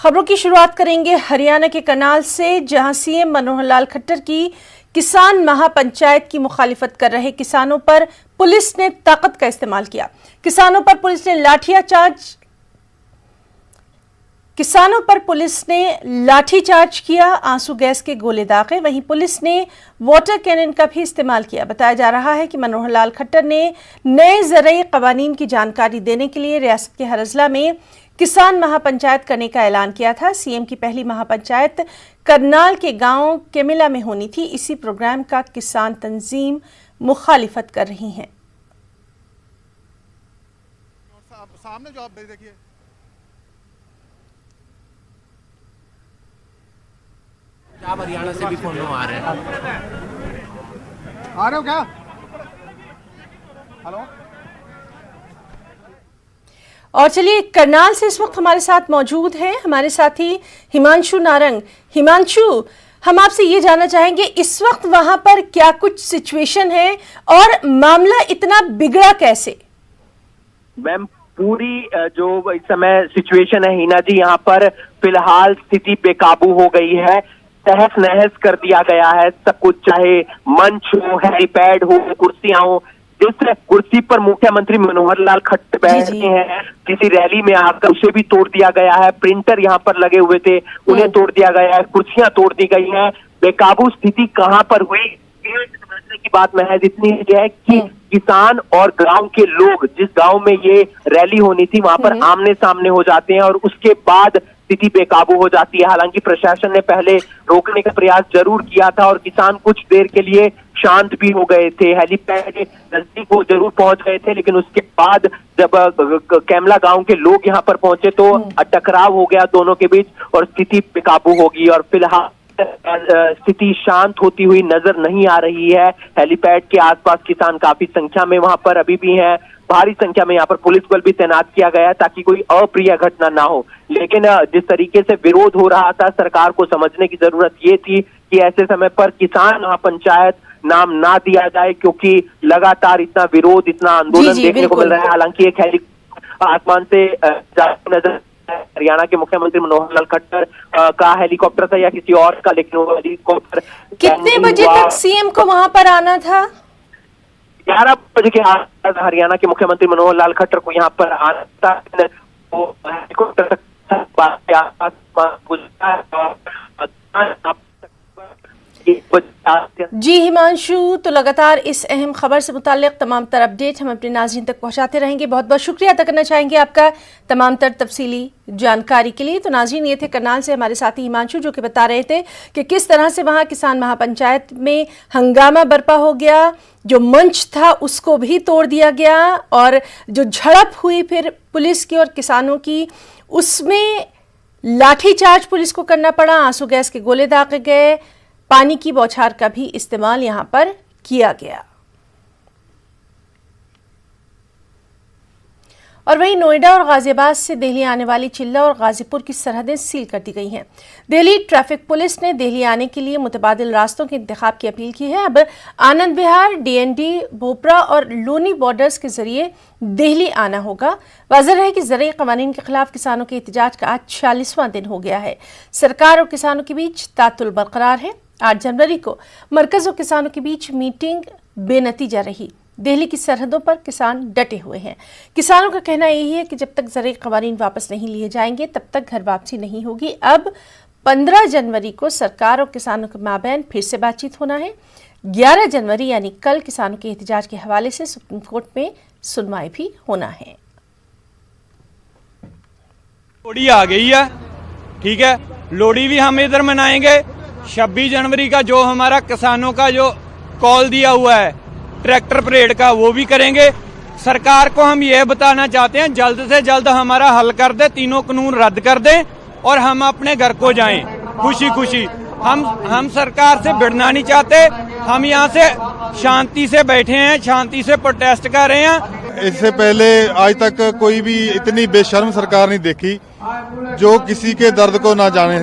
खबरों की शुरुआत करेंगे हरियाणा के करनाल से, जहां सीएम मनोहर लाल खट्टर की किसान महापंचायत की मुखालिफत कर रहे किसानों पर पुलिस ने ताकत का इस्तेमाल किया। किसानों पर लाठीचार्ज किया, आंसू गैस के गोले दागे। वहीं पुलिस ने वाटर कैनन का भी इस्तेमाल किया। बताया जा रहा है कि मनोहर लाल खट्टर ने नए ज़रई क़वानीन की जानकारी देने के लिए रियासत के हर अज़ला में किसान महापंचायत करने का ऐलान किया था। सीएम की पहली महापंचायत करनाल के गांव केमिला में होनी थी। इसी प्रोग्राम का किसान तंजीम मुखालिफत कर रही हैं। सामने जो आप देखिए, आप हरियाणा से भी फोन आ रहे हैं। आ रहे हो क्या? हेलो। और चलिए, करनाल से इस वक्त हमारे साथ मौजूद हैं हमारे साथी हिमांशु नारंग। हिमांशु, हम आपसे ये जानना चाहेंगे इस वक्त वहां पर क्या कुछ सिचुएशन है और मामला इतना बिगड़ा कैसे? मैम, पूरी जो इस समय सिचुएशन है हिना जी, यहाँ पर फिलहाल स्थिति बेकाबू हो गई है। तहस नहस कर दिया गया है सब कुछ, चाहे मंच हो, हेलीपैड हो, कुर्सियां हो। जिस कुर्सी पर मुख्यमंत्री मनोहर लाल खट्टर बैठे हैं, किसी रैली में आकर उसे भी तोड़ दिया गया है। प्रिंटर यहाँ पर लगे हुए थे, उन्हें तोड़ दिया गया है। कुर्सियां तोड़ दी गई हैं। बेकाबू स्थिति कहाँ पर हुई, समझने की बात महज इतनी है कि किसान और गांव के लोग, जिस गांव में ये रैली होनी थी, वहां पर आमने सामने हो जाते हैं और उसके बाद स्थिति बेकाबू हो जाती है। हालांकि प्रशासन ने पहले रोकने का प्रयास जरूर किया था और किसान कुछ देर के लिए शांत भी हो गए थे। हेलीपैड नजदीक वो जरूर पहुंच गए थे, लेकिन उसके बाद जब केमला गांव के लोग यहां पर पहुंचे तो टकराव हो गया दोनों के बीच और स्थिति बेकाबू होगी। और फिलहाल स्थिति शांत होती हुई नजर नहीं आ रही है। हेलीपैड के आसपास किसान काफी संख्या में वहां पर अभी भी हैं। भारी संख्या में यहाँ पर पुलिस बल भी तैनात किया गया है ताकि कोई अप्रिय घटना ना हो। लेकिन जिस तरीके से विरोध हो रहा था, सरकार को समझने की जरूरत ये थी कि ऐसे समय पर किसान महापंचायत नाम ना दिया जाए, क्योंकि लगातार इतना विरोध, इतना आंदोलन देखने को मिल रहा है। हालांकि एक हेलीकॉप्टर आसमान से नजर, हरियाणा के मुख्यमंत्री मनोहर लाल खट्टर का हेलीकॉप्टर था या किसी और का, लेकिन वो हेलीकॉप्टर कितने बजे तक सीएम को वहां पर आना था? 11 बजे के आसपास हरियाणा के मुख्यमंत्री मनोहर लाल खट्टर को यहाँ पर आना था। वो हेलीकॉप्टर जी हिमांशु, तो लगातार इस अहम खबर से मुताल्लिक तमाम तर अपडेट हम अपने नाज़रीन तक पहुंचाते रहेंगे। बहुत बहुत शुक्रिया अदा करना चाहेंगे आपका तमाम तर तफसीली जानकारी के लिए। तो नाज़रीन, ये थे करनाल से हमारे साथी हिमांशु, जो कि बता रहे थे कि किस तरह से वहां किसान महापंचायत में हंगामा बरपा हो गया, जो मंच था उसको भी तोड़ दिया गया और जो झड़प हुई फिर पुलिस की और किसानों की, उसमें लाठीचार्ज पुलिस को करना पड़ा, आंसू गैस के गोले दागे गए, पानी की बौछार का भी इस्तेमाल यहां पर किया गया। और वहीं नोएडा और गाजियाबाद से दिल्ली आने वाली चिल्ला और गाजीपुर की सरहदें सील कर दी गई हैं। दिल्ली ट्रैफिक पुलिस ने दिल्ली आने के लिए मुतबादिल रास्तों के इंतखाब की अपील की है। अब आनंद विहार, डीएनडी, भोपरा और लोनी बॉर्डर्स के जरिए दिल्ली आना होगा। वाज़ेह है कि ज़रई क़वानीन के खिलाफ किसानों के एहतजाज का आज 46वां दिन हो गया है। सरकार और किसानों के बीच तातुल बरकरार है। 8 जनवरी को मरकज़ और किसानों के बीच मीटिंग बेनतीजा रही। दिल्ली की सरहदों पर किसान डटे हुए हैं। किसानों का कहना यही है कि जब तक ज़रई क़वानीन वापस नहीं लिए जाएंगे तब तक घर वापसी नहीं होगी। अब 15 जनवरी को सरकार और किसानों के माबैन फिर से बातचीत होना है। 11 जनवरी यानी कल किसानों के एहतजाज के हवाले से सुप्रीम कोर्ट में सुनवाई भी होना है। लोहड़ी आ गई है, ठीक है, लोहड़ी भी हम इधर मनाएंगे। 26 जनवरी का जो हमारा किसानों का जो कॉल दिया हुआ है ट्रैक्टर परेड का, वो भी करेंगे। सरकार को हम ये बताना चाहते हैं जल्द से जल्द हमारा हल कर दे, तीनों कानून रद्द कर दें और हम अपने घर को जाएं खुशी खुशी। हम सरकार से भिड़ना नहीं चाहते। हम यहाँ से शांति से बैठे हैं, शांति से प्रोटेस्ट कर रहे हैं। इससे पहले आज तक कोई भी इतनी बेशर्म सरकार नहीं देखी जो किसी के दर्द को ना जाने।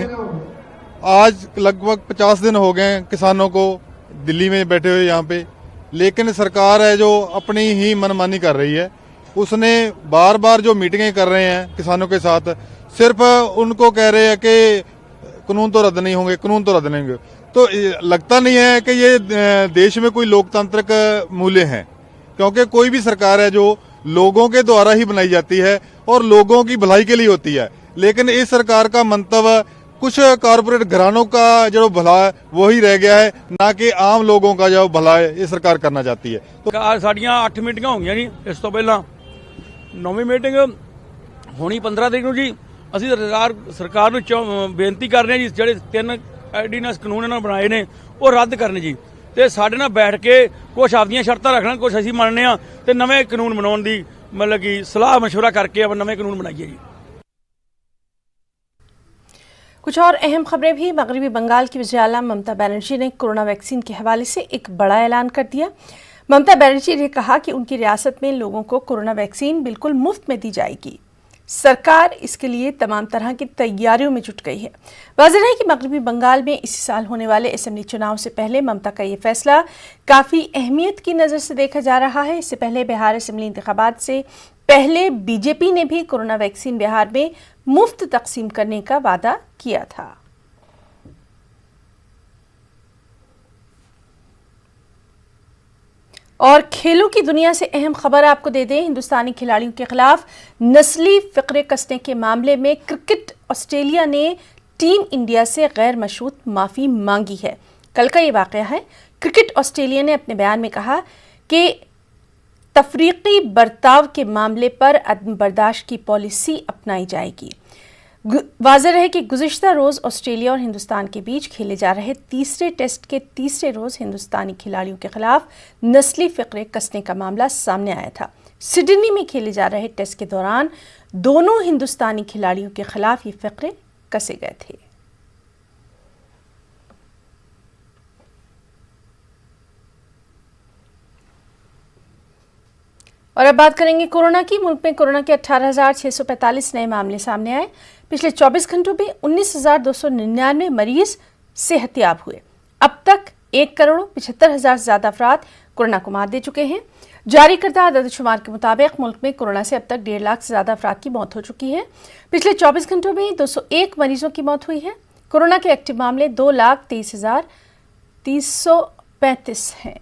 आज लगभग 50 दिन हो गए किसानों को दिल्ली में बैठे हुए यहाँ पे, लेकिन सरकार है जो अपनी ही मनमानी कर रही है। उसने बार बार जो मीटिंगें कर रहे हैं किसानों के साथ, सिर्फ उनको कह रहे हैं कि कानून तो रद्द नहीं होंगे, कानून तो रद्द नहीं होंगे। तो लगता नहीं है कि ये देश में कोई लोकतांत्रिक मूल्य हैं, क्योंकि कोई भी सरकार है जो लोगों के द्वारा ही बनाई जाती है और लोगों की भलाई के लिए होती है। लेकिन इस सरकार का मंतव्य कुछ कारपोरेट घरानों का जो भला है वही रह गया है, ना कि आम लोगों का जो भला है ये सरकार करना चाहती है। तो साड़ियां 8 मीटिंगां होंगी जी, इस तो पहला 9वीं मीटिंग होनी 15 तरीक ਨੂੰ ਜੀ। ਅਸੀਂ ਸਰਕਾਰ ਨੂੰ ਬੇਨਤੀ ਕਰ ਰਹੇ ਹਾਂ ਜੀ, ਜਿਹੜੇ 3 ਆਰਡੀਨੈਂਸ ਕਾਨੂੰਨ ਇਹਨਾਂ ਬਣਾਏ ਨੇ ਉਹ ਰੱਦ ਕਰਨ ਜੀ, ਤੇ ਸਾਡੇ ਨਾਲ ਬੈਠ ਕੇ ਕੁਝ ਆਪਦੀਆਂ ਸ਼ਰਤਾਂ ਰੱਖਣ, ਕੁਝ ਅਸੀਂ ਮੰਨਨੇ ਆ, ਤੇ ਨਵੇਂ ਕਾਨੂੰਨ ਬਣਾਉਣ ਦੀ मतलब कि सलाह मशवरा करके अब नवे कानून बनाइए जी। कुछ और अहम खबरें भी। मगरबी बंगाल की वज़ीर आला ममता बनर्जी ने कोरोना वैक्सीन के हवाले से एक बड़ा ऐलान कर दिया। ममता बनर्जी ने कहा कि उनकी रियासत में लोगों को कोरोना वैक्सीन बिल्कुल मुफ्त में दी जाएगी। सरकार इसके लिए तमाम तरह की तैयारियों में जुट गई है। वाज़ेह है कि मगरबी बंगाल में इसी साल होने वाले असेंबली चुनाव से पहले ममता का ये फैसला काफ़ी अहमियत की नज़र से देखा जा रहा है। इससे पहले बिहार असेंबली इंतखाबात से पहले बीजेपी ने भी कोरोना वैक्सीन बिहार में मुफ्त तकसीम करने का वादा किया था। और खेलों की दुनिया से अहम खबर आपको दे दें, हिंदुस्तानी खिलाड़ियों के खिलाफ नस्ली फिक्रे कसने के मामले में क्रिकेट ऑस्ट्रेलिया ने टीम इंडिया से गैर मशरूत माफ़ी मांगी है। कल का ये वाक़या है। क्रिकेट ऑस्ट्रेलिया ने अपने बयान में कहा कि तफरीकी बर्ताव के मामले पर अदम बर्दाश्त की पॉलिसी अपनाई जाएगी। वाज़ेह है कि गुज़िश्ता रोज़ ऑस्ट्रेलिया और हिंदुस्तान के बीच खेले जा रहे तीसरे टेस्ट के तीसरे रोज़ हिंदुस्तानी खिलाड़ियों के खिलाफ नस्ली फ़िक्रे कसने का मामला सामने आया था। सिडनी में खेले जा रहे टेस्ट के दौरान दोनों हिंदुस्तानी खिलाड़ियों के खिलाफ ये फ़िक्रे कसे गए थे। और अब बात करेंगे कोरोना की। मुल्क में कोरोना के 18,645 नए मामले सामने आए। पिछले 24 घंटों में 19,299 मरीज सेहतयाब हुए। अब तक 1,75,00,000 से ज्यादा अफराद कोरोना को मात दे चुके हैं। जारी करदा आददशुमार के मुताबिक मुल्क में कोरोना से अब तक 1.5 लाख से ज्यादा अफराद की मौत हो चुकी है। पिछले 24 घंटों में 201 मरीजों की मौत हुई है। कोरोना के एक्टिव मामले 2,23,335 हैं।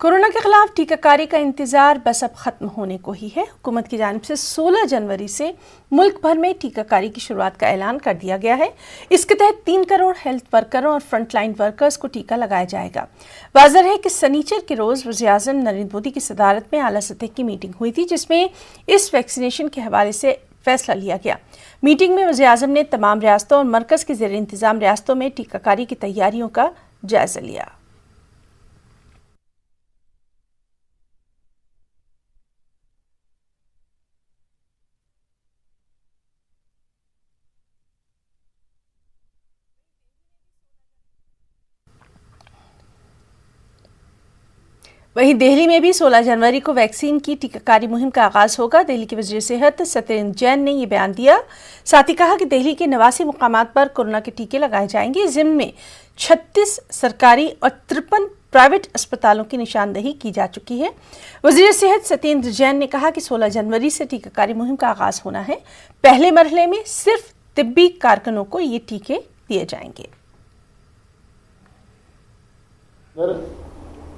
कोरोना के खिलाफ टीकाकारी का इंतजार बस अब खत्म होने को ही है। हुकूमत की जानिब से 16 जनवरी से मुल्क भर में टीकाकारी की शुरुआत का ऐलान कर दिया गया है। इसके तहत 3 करोड़ हेल्थ वर्करों और फ्रंटलाइन वर्कर्स को टीका लगाया जाएगा। वाज़ेह है कि शनिचर के रोज़ वज़ीर-ए-आज़म नरेंद्र मोदी की सदारत में आला सतह की मीटिंग हुई थी, जिसमें इस वैक्सीनेशन के हवाले से फैसला लिया गया। मीटिंग में वज़ीर-ए-आज़म ने तमाम रियासतों और मरकज़ के ज़ेर इंतज़ाम रियासतों में टीकाकारी की तैयारियों का जायज़ा लिया। वहीं दिल्ली में भी 16 जनवरी को वैक्सीन की टीकाकारी मुहिम का आगाज होगा। दिल्ली के वज़ीर सेहत सत्येंद्र जैन ने ये बयान दिया। साथ ही कहा कि दिल्ली के 89 मुकामात पर कोरोना के टीके लगाए जाएंगे, जिनमें 36 सरकारी और 53 प्राइवेट अस्पतालों की निशानदेही की जा चुकी है। वज़ीर सेहत सत्येंद्र जैन ने कहा कि 16 जनवरी से टीकाकारी मुहिम का आगाज होना है। पहले मरहले में सिर्फ तिब्बी कारकुनों को ये टीके दिए जाएंगे।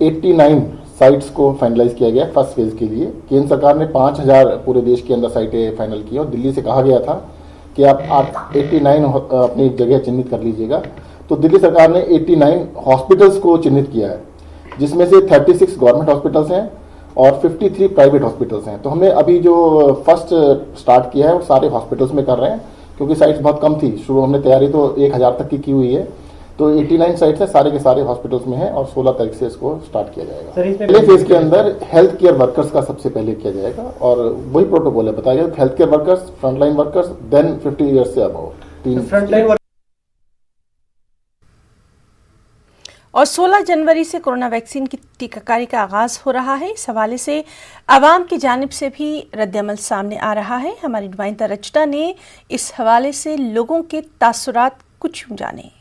89 साइट्स को फाइनलाइज किया गया फर्स्ट फेज के लिए। केंद्र सरकार ने 5,000 पूरे देश के अंदर साइटें फाइनल की और दिल्ली से कहा गया था कि आप 89 अपनी जगह चिन्हित कर लीजिएगा। तो दिल्ली सरकार ने 89 हॉस्पिटल्स को चिन्हित किया है, जिसमें से 36 गवर्नमेंट हॉस्पिटल्स हैं और 53 प्राइवेट हॉस्पिटल्स हैं। तो हमने अभी जो फर्स्ट स्टार्ट किया है वो सारे हॉस्पिटल्स में कर रहे हैं, क्योंकि साइट्स बहुत कम थी। शुरू हमने तैयारी तो 1,000 तक की हुई है। तो 89 साइट्स है, सारे के सारे हॉस्पिटल्स में है और 16 तारीख से इसको स्टार्ट किया जाएगा। पहले फेज के अंदर हेल्थ केयर वर्कर्स का सबसे पहले किया जाएगा और वही प्रोटोकॉल है बताया गया। Health care workers, frontline workers, then 50 years से अबव। और 16 जनवरी से कोरोना वैक्सीन की टीकाकारी का आगाज हो रहा है। इस हवाले से आवाम की जानिब से भी रद्द-ए-अमल सामने आ रहा है। हमारी नुमाइंदा रचना ने इस हवाले से लोगों के तासुरात कुछ जाने।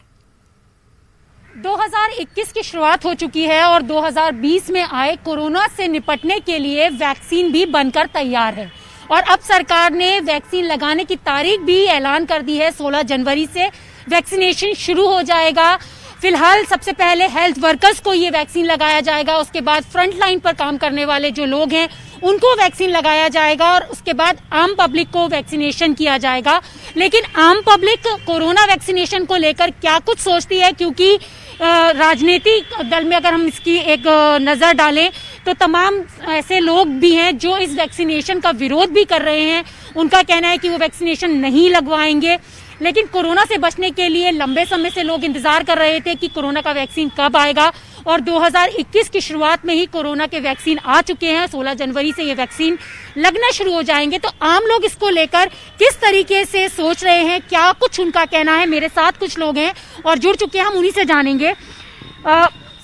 2021 की शुरुआत हो चुकी है और 2020 में आए कोरोना से निपटने के लिए वैक्सीन भी बनकर तैयार है और अब सरकार ने वैक्सीन लगाने की तारीख भी ऐलान कर दी है। 16 जनवरी से वैक्सीनेशन शुरू हो जाएगा। फिलहाल सबसे पहले हेल्थ वर्कर्स को ये वैक्सीन लगाया जाएगा, उसके बाद फ्रंट लाइन पर काम करने वाले जो लोग हैं उनको वैक्सीन लगाया जाएगा और उसके बाद आम पब्लिक को वैक्सीनेशन किया जाएगा। लेकिन आम पब्लिक कोरोना वैक्सीनेशन को लेकर क्या कुछ सोचती है, क्योंकि राजनीतिक दल में अगर हम इसकी एक नज़र डालें तो तमाम ऐसे लोग भी हैं जो इस वैक्सीनेशन का विरोध भी कर रहे हैं। उनका कहना है कि वो वैक्सीनेशन नहीं लगवाएंगे। लेकिन कोरोना से बचने के लिए लंबे समय से लोग इंतजार कर रहे थे कि कोरोना का वैक्सीन कब आएगा और 2021 की शुरुआत में ही कोरोना के वैक्सीन आ चुके हैं। 16 जनवरी से ये वैक्सीन लगना शुरू हो जाएंगे। तो आम लोग इसको लेकर किस तरीके से सोच रहे हैं, क्या कुछ उनका कहना है, मेरे साथ कुछ लोग हैं और जुड़ चुके हैं, हम उन्हीं से जानेंगे।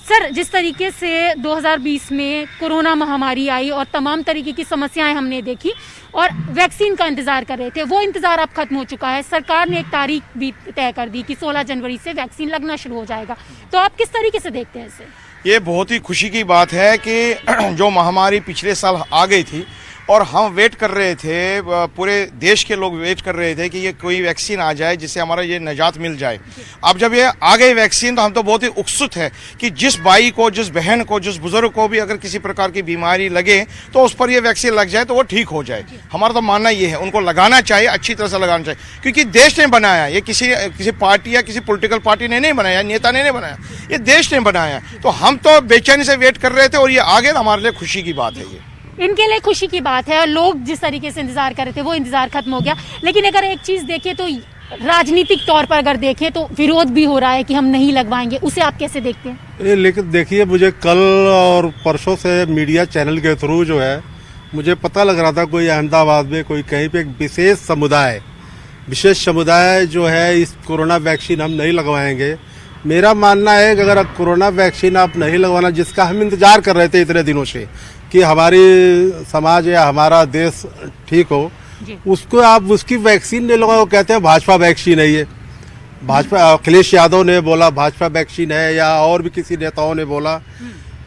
सर, जिस तरीके से 2020 में कोरोना महामारी आई और तमाम तरीके की समस्याएं हमने देखी और वैक्सीन का इंतजार कर रहे थे, वो इंतजार अब खत्म हो चुका है। सरकार ने एक तारीख भी तय कर दी कि 16 जनवरी से वैक्सीन लगना शुरू हो जाएगा। तो आप किस तरीके से देखते हैं इसे? ये बहुत ही खुशी की बात है कि जो महामारी पिछले साल आ गई थी और हम वेट कर रहे थे, पूरे देश के लोग वेट कर रहे थे कि ये कोई वैक्सीन आ जाए जिससे हमारा ये निजात मिल जाए। अब जब ये आ गई वैक्सीन तो हम तो बहुत ही उत्सुक है कि जिस भाई को, जिस बहन को, जिस बुजुर्ग को भी अगर किसी प्रकार की बीमारी लगे तो उस पर ये वैक्सीन लग जाए तो वो ठीक हो जाए। हमारा तो मानना ये है, उनको लगाना चाहिए, अच्छी तरह से लगाना चाहिए, क्योंकि देश ने बनाया, ये किसी पार्टी या किसी पॉलिटिकल पार्टी ने नहीं बनाया, नेता ने नहीं बनाया, ये देश ने बनाया। तो हम तो बेचैनी से वेट कर रहे थे और ये आ गए, हमारे लिए खुशी की बात है। ये इनके लिए खुशी की बात है और लोग जिस तरीके से इंतजार कर रहे थे वो इंतजार खत्म हो गया। लेकिन अगर एक चीज देखें तो राजनीतिक तौर पर अगर देखें तो विरोध भी हो रहा है कि हम नहीं लगवाएंगे, उसे आप कैसे देखते हैं? लेकिन देखिए, मुझे कल और परसों से मीडिया चैनल के थ्रू जो है मुझे पता लग रहा था कोई अहमदाबाद में कोई कहीं पे एक विशेष समुदाय जो है इस कोरोना वैक्सीन हम नहीं लगवाएंगे। मेरा मानना है कि अगर कोरोना वैक्सीन आप नहीं लगवाना, जिसका हम इंतजार कर रहे थे इतने दिनों से कि हमारी समाज या हमारा देश ठीक हो, उसको आप उसकी वैक्सीन नहीं लगाओ। कहते हैं भाजपा वैक्सीन है, ये भाजपा, अखिलेश यादव ने बोला भाजपा वैक्सीन है या और भी किसी नेताओं ने बोला।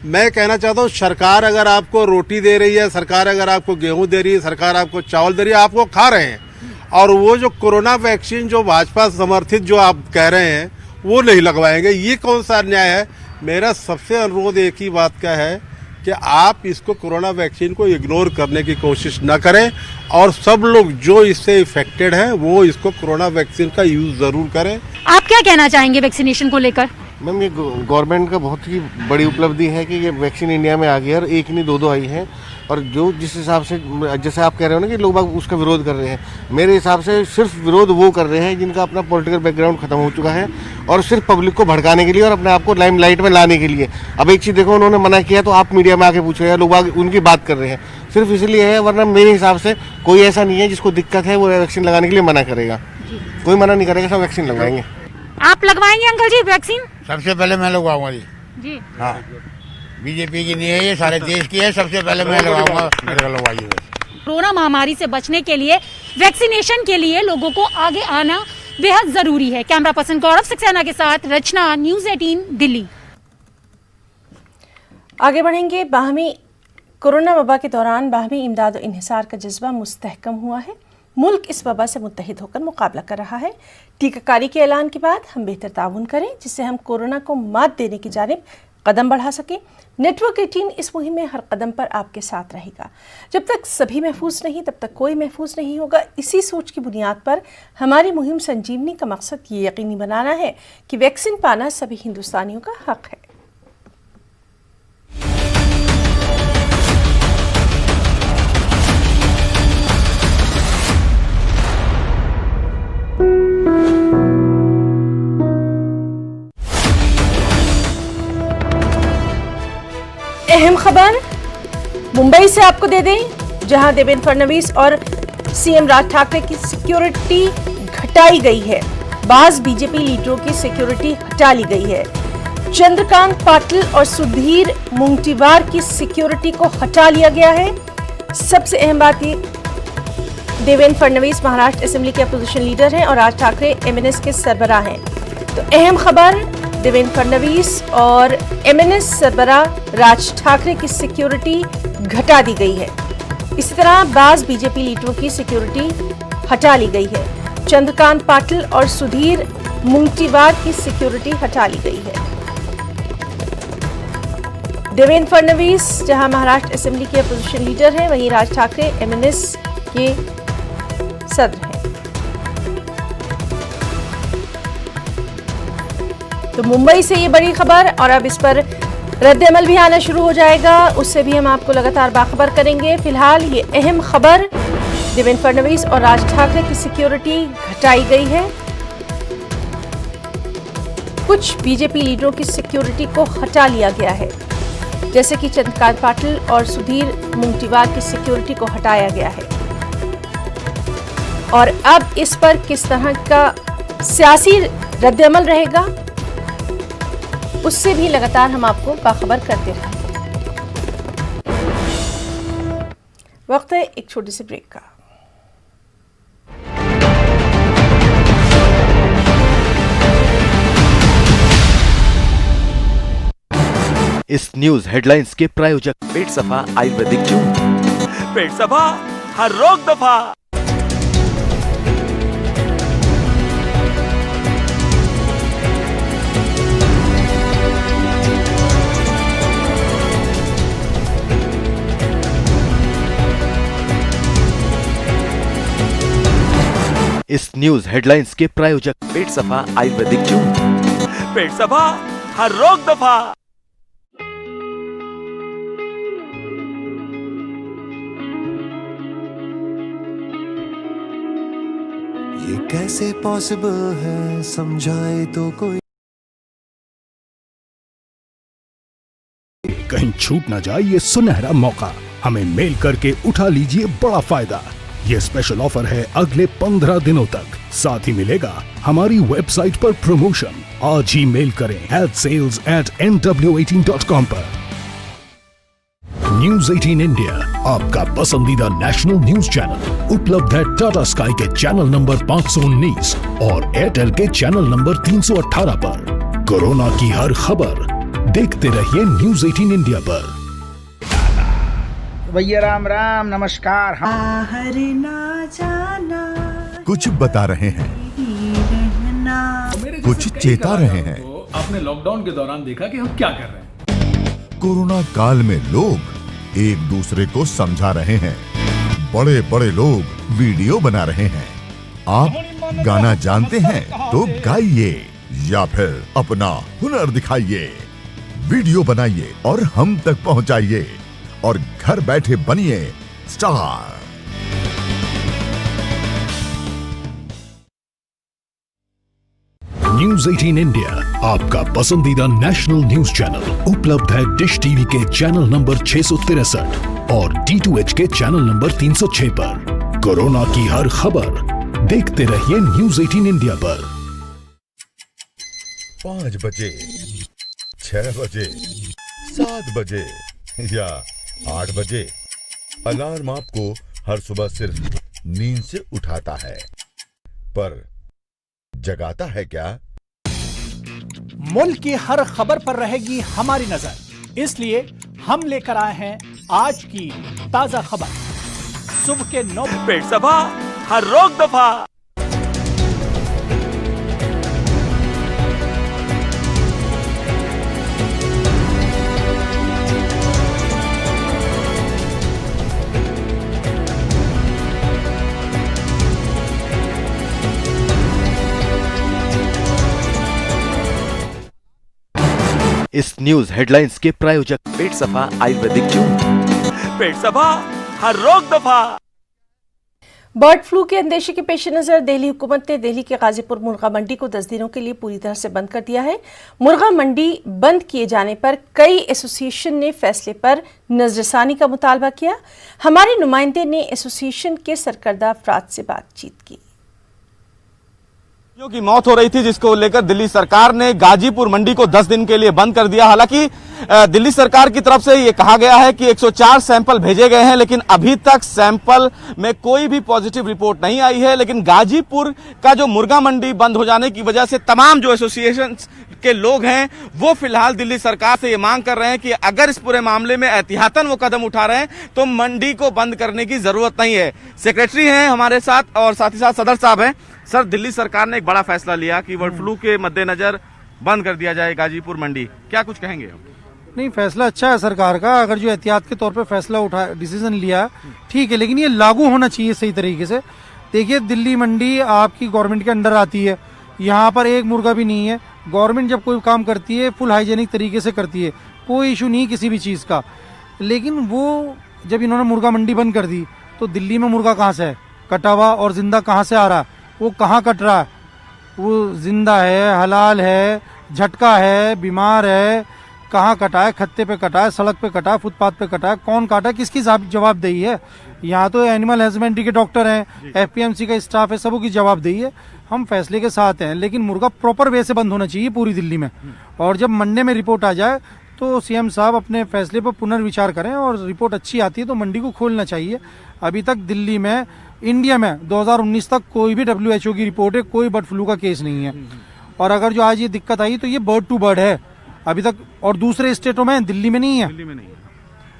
मैं कहना चाहता हूँ, सरकार अगर आपको रोटी दे रही है, सरकार अगर आपको गेहूं दे रही है, सरकार आपको चावल दे रही है, आपको खा रहे हैं। और वो जो कोरोना वैक्सीन जो भाजपा समर्थित जो आप कह रहे हैं वो नहीं लगवाएंगे, ये कौन सा अन्याय है? मेरा सबसे अनुरोध एक ही बात का है कि आप इसको कोरोना वैक्सीन को इग्नोर करने की कोशिश न करें और सब लोग जो इससे इफेक्टेड हैं वो इसको कोरोना वैक्सीन का यूज जरूर करें। आप क्या कहना चाहेंगे वैक्सीनेशन को लेकर? मैम, ये गवर्नमेंट का बहुत ही बड़ी उपलब्धि है कि ये वैक्सीन इंडिया में आ गई है और एक नहीं दो आई है। और जो जिस हिसाब से, जैसे आप कह रहे हो ना कि लोग उसका विरोध कर रहे हैं, मेरे हिसाब से सिर्फ विरोध वो कर रहे हैं जिनका अपना पॉलिटिकल बैकग्राउंड खत्म हो चुका है और सिर्फ पब्लिक को भड़काने के लिए और अपने आप को लाइमलाइट में लाने के लिए। अब एक चीज़ देखो, उन्होंने मना किया तो आप मीडिया में आके पूछो या लोग उनकी बात कर रहे हैं, सिर्फ इसलिए है। वरना मेरे हिसाब से कोई ऐसा नहीं है जिसको दिक्कत है वो वैक्सीन लगाने के लिए मना करेगा। कोई मना नहीं करेगा, सब वैक्सीन लगवाएंगे। आप लगवाएंगे अंकल जी वैक्सीन? सबसे पहले मैं लगवाऊंगा जी। हाँ, बीजेपी की नहीं है, ये सारे देश की है। सबसे पहले मैं लगाऊंगा, मेरे को लगवाइए। कोरोना महामारी से बचने के लिए, वैक्सीनेशन के लिए लोगों को आगे आना बेहद जरूरी है। कैमरा पर्सन गौरव सक्सेना के साथ रचना, न्यूज़ 18 दिल्ली। आगे बढ़ेंगे। बाहमी कोरोना वबा के दौरान बाहमी इमदाद और इन्हिसार का जज्बा मुस्तहकम हुआ है। मुल्क इस वबा से मुत्तहिद होकर मुकाबला कर रहा है। टीकाकारी के ऐलान के बाद हम बेहतर ताउन करें जिससे हम कोरोना को मात देने की जानिब कदम बढ़ा सकें। नेटवर्क 18 इस मुहिम में हर कदम पर आपके साथ रहेगा। जब तक सभी महफूज नहीं तब तक कोई महफूज नहीं होगा। इसी सोच की बुनियाद पर हमारी मुहिम संजीवनी का मकसद ये यकीनी बनाना है कि वैक्सीन पाना सभी हिंदुस्तानियों का हक है। अहम खबर मुंबई से आपको दे दें, जहां देवेंद्र फडणवीस और सीएम राज ठाकरे की सिक्योरिटी घटाई गई है। बाज बीजेपी लीडरों की सिक्योरिटी हटा ली गई है। चंद्रकांत पाटिल और सुधीर मुंगटीवार की सिक्योरिटी को हटा लिया गया है। सबसे अहम बात ये, देवेंद्र फडणवीस महाराष्ट्र असेंबली के अपोजिशन लीडर हैं और राज ठाकरे एमएनएस के सरबराह हैं। तो अहम खबर, देवेंद्र फडणवीस और एमएनएस सरबराह राज ठाकरे की सिक्योरिटी घटा दी गई है। इसी तरह बाज बीजेपी लीडरों की सिक्योरिटी हटा ली गई है। चंद्रकांत पाटिल और सुधीर मुंगटीवार की सिक्योरिटी हटा ली गई है। देवेंद्र फडणवीस जहां महाराष्ट्र असेंबली के अपोजिशन लीडर हैं, वहीं राज ठाकरे एमएनएस के सदर हैं। तो मुंबई से ये बड़ी खबर, और अब इस पर रद्द-ए-अमल भी आना शुरू हो जाएगा, उससे भी हम आपको लगातार बाखबर करेंगे। फिलहाल ये अहम खबर, देवेंद्र फडणवीस और राज ठाकरे की सिक्योरिटी घटाई गई है। कुछ बीजेपी लीडरों की सिक्योरिटी को हटा लिया गया है, जैसे कि चंद्रकांत पाटिल और सुधीर मुंगटीवार की सिक्योरिटी को हटाया गया है। और अब इस पर किस तरह का सियासी रद्द-ए-अमल रहेगा, उससे भी लगातार हम आपको बाखबर करते रहेंगे। वक्त है एक छोटे से ब्रेक का। इस न्यूज हेडलाइंस के प्रायोजक पेट सफा आयुर्वेदिक जूस। पेट सफा, हर रोग दफा। इस न्यूज हेडलाइंस के प्रायोजक पेट सफा आयुर्वेदिक जूस। पेट सफा, हर रोग दफा। ये कैसे पॉसिबल है, समझाए तो कोई। कहीं छूट ना जाए ये सुनहरा मौका, हमें मेल करके उठा लीजिए बड़ा फायदा। ये स्पेशल ऑफर है अगले 15 दिनों तक, साथ ही मिलेगा हमारी वेबसाइट पर प्रमोशन। आज ही मेल करें sales@nw18.com पर। न्यूज 18 इंडिया, आपका पसंदीदा नेशनल न्यूज चैनल, उपलब्ध है टाटा स्काई के चैनल नंबर 519 और एयरटेल के चैनल नंबर 318 पर। कोरोना की हर खबर देखते रहिए न्यूज 18 इंडिया पर। भैया राम राम, नमस्कार। ना जाना, कुछ बता रहे हैं, कुछ चेता रहे हैं। आपने लॉकडाउन के दौरान देखा कि हम क्या कर रहे हैं। कोरोना काल में लोग एक दूसरे को समझा रहे हैं, बड़े बड़े लोग वीडियो बना रहे हैं। आप गाना जानते हैं तो गाइए या फिर अपना हुनर दिखाइए, वीडियो बनाइए और हम तक पहुंचाइए और घर बैठे बनिए स्टार। न्यूज 18 इंडिया, आपका पसंदीदा नेशनल न्यूज चैनल, उपलब्ध है डिश टीवी के चैनल नंबर 663 और D2H के चैनल नंबर 306 पर। कोरोना की हर खबर देखते रहिए न्यूज 18 इंडिया पर। 5 बजे, 6 बजे, 7 बजे या 8 बजे, अलार्म आपको हर सुबह सिर्फ नींद से उठाता है, पर जगाता है क्या? मुल्क की हर खबर पर रहेगी हमारी नजर, इसलिए हम लेकर आए हैं आज की ताजा खबर। सुबह के 9 पेट सफा, हर रोग दफा। इस न्यूज हेडलाइंस के प्रायोजक पेट सफा आयुर्वेदिक जूस। पेट सफा, हर रोग दफा। बर्ड फ्लू के अंदेशे के पेश नजर दिल्ली हुकूमत ने दिल्ली के गाजीपुर मुर्गा मंडी को 10 दिनों के लिए पूरी तरह से बंद कर दिया है। मुर्गा मंडी बंद किए जाने पर कई एसोसिएशन ने फैसले पर नजरसानी का मुतालबा किया। हमारे नुमाइंदे ने एसोसिएशन के सरकर्दा अफराद से बातचीत की। की मौत हो रही थी, जिसको लेकर दिल्ली सरकार ने गाजीपुर मंडी को 10 दिन के लिए बंद कर दिया। हालांकि दिल्ली सरकार की तरफ से ये कहा गया है कि 104 सैंपल भेजे गए हैं, लेकिन अभी तक सैंपल में कोई भी पॉजिटिव रिपोर्ट नहीं आई है। लेकिन गाजीपुर का जो मुर्गा मंडी बंद हो जाने की वजह से तमाम जो एसोसिएशन के लोग हैं वो फिलहाल दिल्ली सरकार से ये मांग कर रहे हैं कि अगर इस पूरे मामले में एहतियातन वो कदम उठा रहे हैं तो मंडी को बंद करने की जरूरत नहीं है। सेक्रेटरी हैं हमारे साथ और साथ ही साथ सदर साहब हैं। सर, दिल्ली सरकार ने एक बड़ा फैसला लिया कि बर्ड फ्लू के मद्देनजर बंद कर दिया जाए गाजीपुर मंडी, क्या कुछ कहेंगे? नहीं, फैसला अच्छा है सरकार का। अगर जो एहतियात के तौर पे फैसला डिसीजन लिया ठीक है, लेकिन ये लागू होना चाहिए सही तरीके से। देखिए, दिल्ली मंडी आपकी गवर्नमेंट के अंडर आती है, यहाँ पर एक मुर्गा भी नहीं है। गवर्नमेंट जब कोई काम करती है फुल हाइजेनिक तरीके से करती है, कोई इशू नहीं किसी भी चीज़ का। लेकिन वो जब इन्होंने मुर्गा मंडी बंद कर दी तो दिल्ली में मुर्गा कहाँ से है? कटा हुआ और जिंदा कहाँ से आ रहा है? वो कहाँ कट रहा है? वो जिंदा है, हलाल है, झटका है, बीमार है, कहाँ कटा है? खत्ते पे कटा है, सड़क पे कटा है, फुटपाथ पे कटा है, कौन काटा है? किसकी जवाबदेही है? यहाँ तो एनिमल हस्बेंड्री के डॉक्टर हैं, एफपीएमसी का स्टाफ है, सबों की जवाबदेही है। हम फैसले के साथ हैं, लेकिन मुर्गा प्रॉपर वे से बंद होना चाहिए पूरी दिल्ली में। और जब मंडे में रिपोर्ट आ जाए तो सीएम साहब अपने फैसले पर पुनर्विचार करें और रिपोर्ट अच्छी आती है तो मंडी को खोलना चाहिए। अभी तक दिल्ली में, इंडिया में 2019 तक कोई भी WHO की रिपोर्ट है, कोई बर्ड फ्लू का केस नहीं है। और अगर जो आज ये दिक्कत आई तो ये बर्ड टू बर्ड है अभी तक, और दूसरे स्टेटों में, दिल्ली में नहीं है।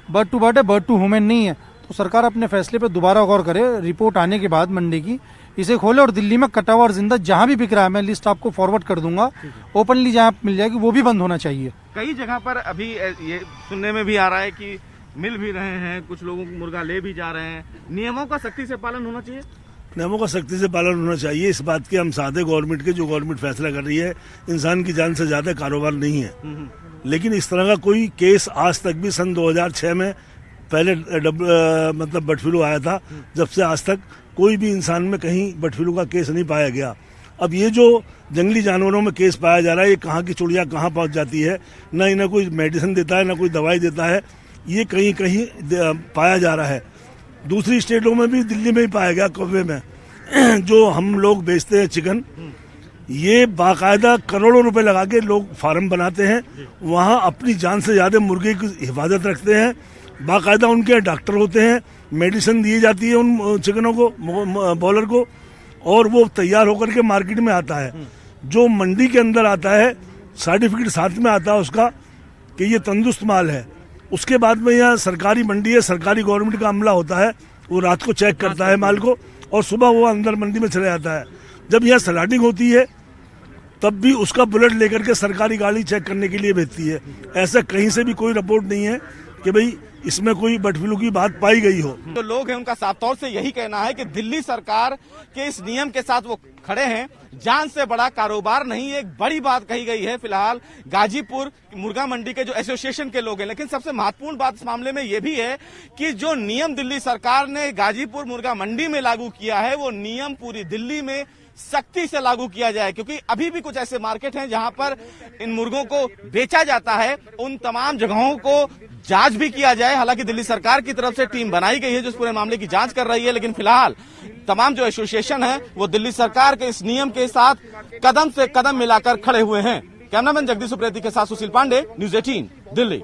बर्ड टू बर्ड है, बर्ड टू ह्यूमन नहीं है। तो सरकार अपने फैसले पर दोबारा गौर करे, रिपोर्ट आने के बाद मंडी की इसे खोले और दिल्ली में कटा हुआ और जिंदा जहां भी बिक रहा है, मैं लिस्ट आपको फॉरवर्ड कर दूंगा, ओपनली जहां मिल जाएगी वो भी बंद होना चाहिए। कई जगह पर अभी ये सुनने में भी आ रहा है कि मिल भी रहे हैं, कुछ लोगों को मुर्गा ले भी जा रहे हैं। नियमों का सख्ती से पालन होना चाहिए। नियमों का सख्ती से पालन होना चाहिए। इस बात के हम साथ हैं गवर्नमेंट के, जो गवर्नमेंट फैसला कर रही है। इंसान की जान से ज्यादा कारोबार नहीं है, लेकिन इस तरह का कोई केस आज तक भी सन 2006 में पहले मतलब बर्ड फ्लू आया था, जब से आज तक कोई भी इंसान में कहीं बर्ड फ्लू का केस नहीं पाया गया। अब ये जो जंगली जानवरों में केस पाया जा रहा है, ये कहाँ की चिड़िया कहाँ पहुँच जाती है, न इन्हें कोई मेडिसिन देता है, न कोई दवाई देता है, ये कहीं कहीं पाया जा रहा है। दूसरी स्टेटों में भी, दिल्ली में ही पाया गया कौवे में। जो हम लोग बेचते हैं चिकन, ये बाकायदा करोड़ों रुपए लगा के लोग फार्म बनाते हैं, वहाँ अपनी जान से ज्यादा मुर्गे की हिफाजत रखते हैं। बाकायदा उनके डॉक्टर होते हैं, मेडिसिन दी जाती है उन चिकनों को, बॉयलर को, और वो तैयार होकर के मार्केट में आता है। जो मंडी के अंदर आता है, सर्टिफिकेट साथ में आता है उसका कि ये तंदुरुस्त माल है। उसके बाद में यहाँ सरकारी मंडी है, सरकारी गवर्नमेंट का अमला होता है, वो रात को चेक करता है माल को और सुबह वो अंदर मंडी में चले जाता है। जब यहाँ स्लाइडिंग होती है तब भी उसका बुलेट लेकर के सरकारी गाड़ी चेक करने के लिए भेजती है। ऐसा कहीं से भी कोई रिपोर्ट नहीं है कि भाई इसमें कोई बर्ड फ्लू की बात पाई गई हो। तो लोग हैं उनका साफ तौर से यही कहना है कि दिल्ली सरकार के इस नियम के साथ वो खड़े हैं। जान से बड़ा कारोबार नहीं, एक बड़ी बात कही गई है फिलहाल गाजीपुर मुर्गा मंडी के जो एसोसिएशन के लोग हैं। लेकिन सबसे महत्वपूर्ण बात इस मामले में ये भी है कि जो नियम दिल्ली सरकार ने गाजीपुर मुर्गा मंडी में लागू किया है, वो नियम पूरी दिल्ली में सख्ती से लागू किया जाए, क्योंकि अभी भी कुछ ऐसे मार्केट हैं जहां पर इन मुर्गों को बेचा जाता है। उन तमाम जगहों को जांच भी किया जाए। हालांकि दिल्ली सरकार की तरफ से टीम बनाई गई है जो इस पूरे मामले की जांच कर रही है, लेकिन फिलहाल तमाम जो एसोसिएशन है वो दिल्ली सरकार के इस नियम के साथ कदम से कदम मिलाकर खड़े हुए हैं। कैमरामैन जगदीश सुप्रेती के साथ सुशील पांडे, न्यूज 18 दिल्ली।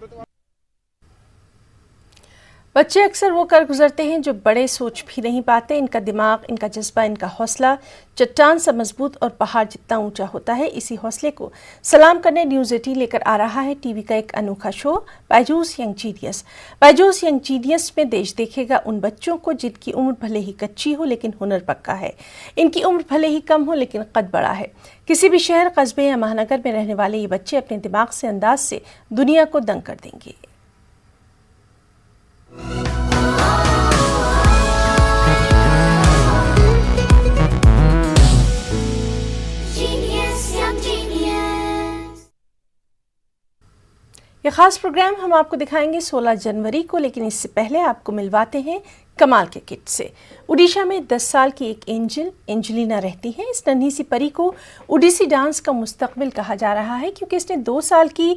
बच्चे अक्सर वो कर गुजरते हैं जो बड़े सोच भी नहीं पाते। इनका दिमाग, इनका जज्बा, इनका हौसला चट्टान सा मजबूत और पहाड़ जितना ऊंचा होता है। इसी हौसले को सलाम करने न्यूज़ 18 लेकर आ रहा है टीवी का एक अनोखा show, Byju's young genius. Byju's young genius में देश देखेगा उन बच्चों को जिनकी उम्र भले ही कच्ची हो लेकिन हुनर पक्का है। इनकी उम्र भले ही कम हो लेकिन कद बड़ा है। किसी भी शहर, कस्बे या महानगर में रहने वाले ये बच्चे अपने दिमाग से, अंदाज से दुनिया को दंग कर देंगे। यह खास प्रोग्राम हम आपको दिखाएंगे 16 जनवरी को, लेकिन इससे पहले आपको मिलवाते हैं कमाल के किट से। उड़ीसा में 10 साल की एक एंजेलिना रहती है। इस नन्ही सी परी को ओडिसी डांस का मुस्तकबिल कहा जा रहा है, क्योंकि इसने 2 साल की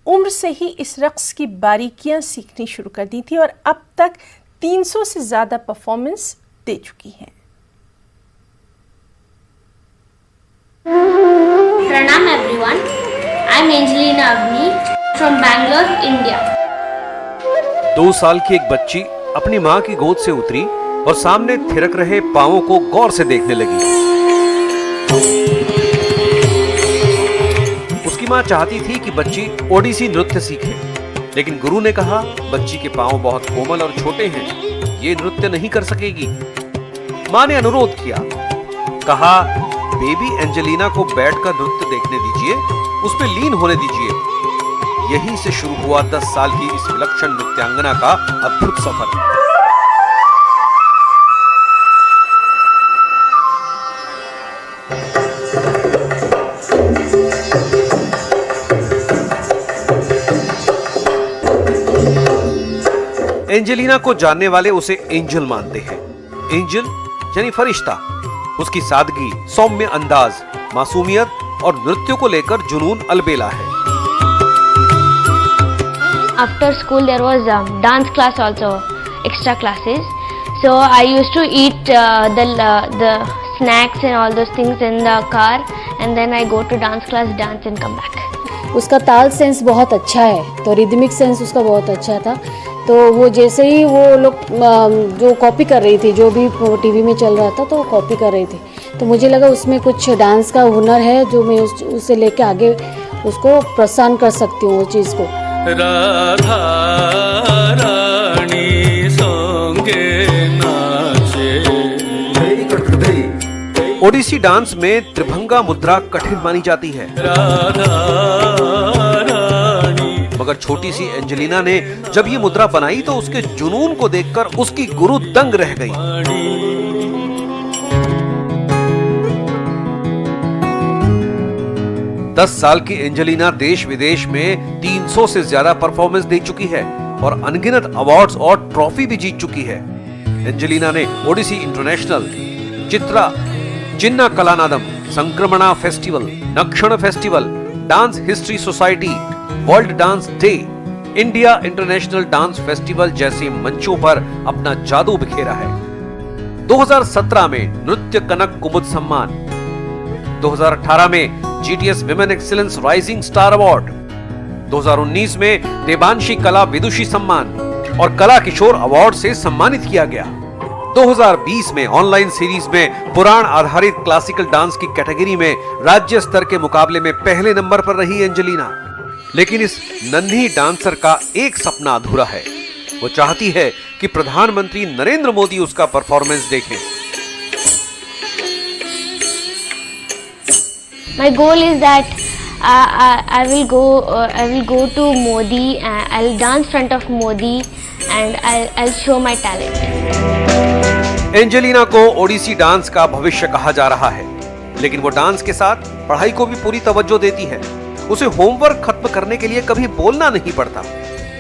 उम्र से ही इस रक्स की बारीकियां सीखनी शुरू कर दी थी और अब तक 300 से ज़्यादा परफॉर्मेंस दे चुकी हैं। Pranam everyone. I'm Angelina Avni from Bangalore, India. 2 साल की एक बच्ची अपनी माँ की गोद से उतरी और सामने थिरक रहे पांवों को गौर से देखने लगी। उसकी माँ चाहती थी कि बच्ची ओडिसी नृत्य सीखे, लेकिन गुरु ने कहा बच्ची के पांव बहुत कोमल और छोटे हैं, ये नृत्य नहीं कर सकेगी। माँ ने अनुरोध किया, कहा बेबी एंजेलिना को बैठकर नृत्य देखने दीजिए, उस पे लीन होने दीजिए। यहीं से शुरू हुआ 10 साल की इस विलक्षण नृत्यांगना का अद्भुत सफर। एंजेलिना को जानने वाले उसे एंजल मानते हैं। एंजल यानी फरिश्ता। उसकी सादगी, सौम्य अंदाज, मासूमियत और नृत्यों को लेकर जुनून अलबेला है। After school there was dance class also, extra classes. So I used to eat the snacks and all those things in the car, and then I go to dance class, dance and come back. उसका ताल sense बहुत अच्छा है, तो rhythmic sense उसका बहुत अच्छा था। तो वो जैसे ही वो लोग जो कॉपी कर रही थी, जो भी टीवी में चल रहा था तो वो कॉपी कर रही थी, तो मुझे लगा उसमें कुछ डांस का हुनर है जो मैं उससे लेके आगे उसको प्रोत्साहन कर सकती हूँ वो चीज़ को। राधा रानी संगे नाचे। ओडिसी डांस में त्रिभंगा मुद्रा कठिन मानी जाती है, मगर छोटी सी एंजेलिना ने जब ये मुद्रा बनाई तो उसके जुनून को देखकर उसकी गुरु दंग रह गई। दस साल की एंजेलिना देश विदेश में 300 से ज्यादा परफॉर्मेंस दे चुकी है और अनगिनत अवार्ड्स और ट्रॉफी भी जीत चुकी है। एंजेलिना ने Odissi international, Chitra, Chinna Kalanadam, Sankramana festival, Nakshan festival, dance history society, world dance day, India international dance festival जैसे मंचों पर अपना जादू बिखेरा है। 2017 में नृत्य कनक कुमुद सम्मान, 2018 में GTS women excellence rising star award, 2019 में देवांशी कला विदुषी सम्मान और कला किशोर अवार्ड से सम्मानित किया गया। 2020 में ऑनलाइन सीरीज में पुराण आधारित क्लासिकल डांस की कैटेगरी में राज्य स्तर के मुकाबले में पहले नंबर पर रही एंजेलिना। लेकिन इस नन्ही डांसर का एक सपना अधूरा है। वो चाहती है कि प्रधानमंत्री नरेंद्र मोदी उसका परफॉर्मेंस देखें। My goal is that I will go to Modi, I'll dance front of Modi and I'll show my talent. Angelina को ओडिसी डांस का भविष्य कहा जा रहा है, लेकिन वो डांस के साथ पढ़ाई को भी पूरी तवज्जो देती है। उसे होमवर्क खत्म करने के लिए कभी बोलना नहीं पड़ता,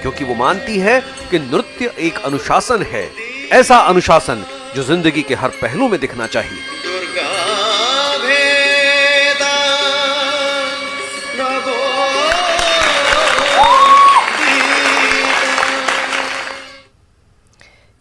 क्योंकि वो मानती है कि नृत्य एक अनुशासन है, ऐसा अनुशासन जो जिंदगी के हर पहलू में दिखना चाहिए।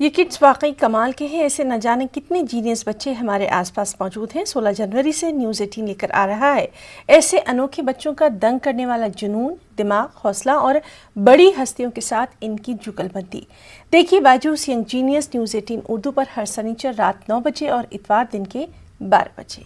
ये किड्स वाकई कमाल के हैं। ऐसे न जाने कितने जीनियस बच्चे हमारे आसपास मौजूद हैं। 16 जनवरी से न्यूज़ 18 लेकर आ रहा है ऐसे अनोखे बच्चों का दंग करने वाला जुनून, दिमाग, हौसला और बड़ी हस्तियों के साथ इनकी जुगलबंदी। देखिए बाजूस यंग जीनियस न्यूज़ 18 उर्दू पर हर शनिचर रात 9 बजे और इतवार दिन के 12 बजे।